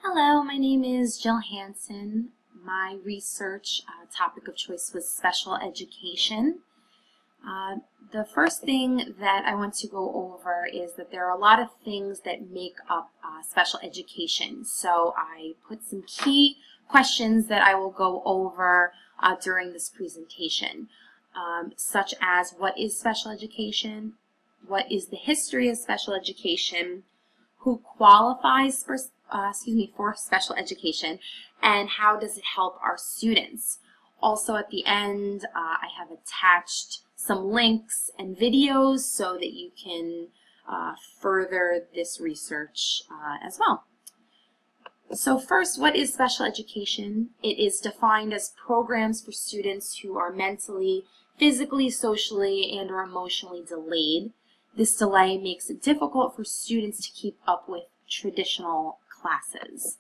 Hello, my name is Jill Hansen. My research topic of choice was special education. The first thing that I want to go over is that there are a lot of things that make up special education. So I put some key questions that I will go over during this presentation, such as what is special education, what is the history of special education, who qualifies for special education, and how does it help our students. Also at the end, I have attached some links and videos so that you can further this research as well. So first, what is special education? It is defined as programs for students who are mentally, physically, socially, and or emotionally delayed. This delay makes it difficult for students to keep up with traditional classes.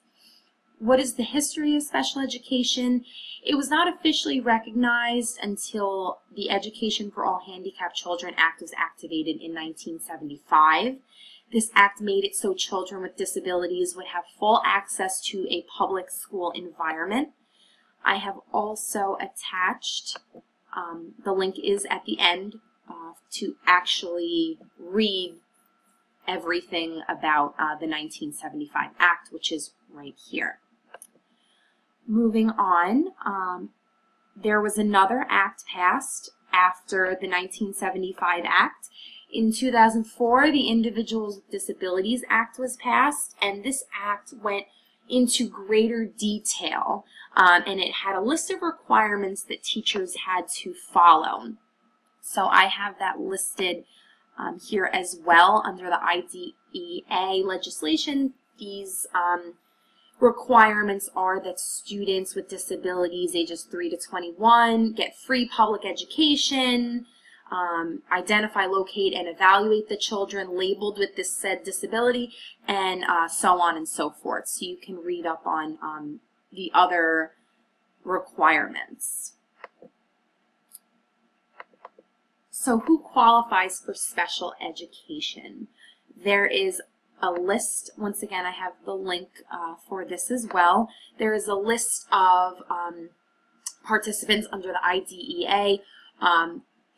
What is the history of special education? It was not officially recognized until the Education for All Handicapped Children Act was activated in 1975. This act made it so children with disabilities would have full access to a public school environment. I have also attached, the link is at the end, to actually read everything about the 1975 Act, which is right here. Moving on, there was another act passed after the 1975 Act. In 2004, the Individuals with Disabilities Act was passed, and this act went into greater detail, and it had a list of requirements that teachers had to follow. So I have that listed here as well under the IDEA legislation. These requirements are that students with disabilities ages 3 to 21 get free public education, identify, locate, and evaluate the children labeled with this said disability, and so on and so forth. So you can read up on the other requirements. So who qualifies for special education? There is a list. Once again, I have the link for this as well. There is a list of participants under the IDEA.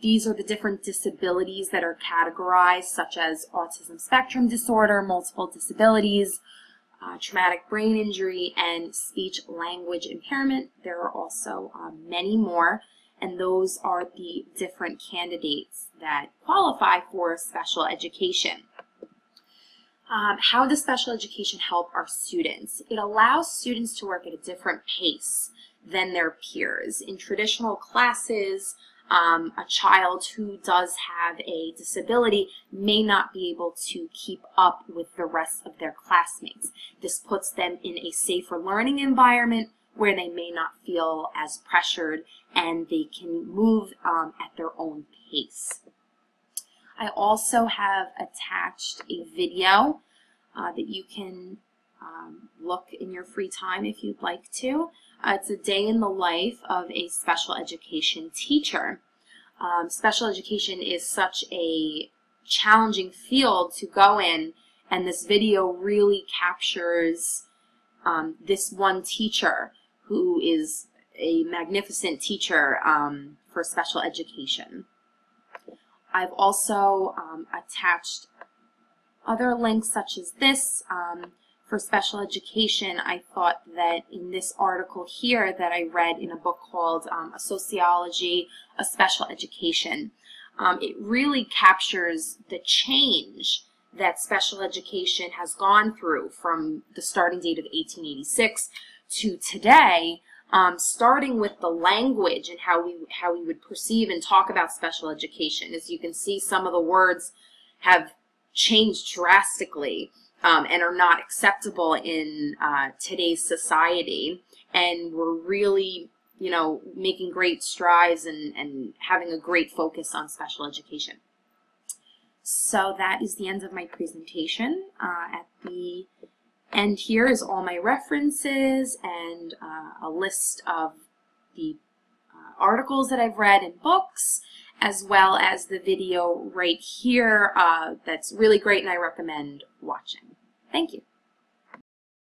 These are the different disabilities that are categorized, such as autism spectrum disorder, multiple disabilities, traumatic brain injury, and speech language impairment. There are also many more, and those are the different candidates that qualify for special education. How does special education help our students? It allows students to work at a different pace than their peers. In traditional classes, a child who does have a disability may not be able to keep up with the rest of their classmates. This puts them in a safer learning environment where they may not feel as pressured and they can move at their own pace. I also have attached a video that you can look in your free time if you'd like to. It's a day in the life of a special education teacher. Special education is such a challenging field to go in, and this video really captures this one teacher who is a magnificent teacher for special education. I've also attached other links such as this for special education. I thought that in this article here that I read in a book called A Sociology of Special Education, it really captures the change that special education has gone through from the starting date of 1886 to today, starting with the language and how we would perceive and talk about special education. As you can see, some of the words have changed drastically and are not acceptable in today's society, and we're really, making great strides and having a great focus on special education. So that is the end of my presentation. At the end here is all my references and a list of the articles that I've read and books, as well as the video right here that's really great and I recommend watching. Thank you.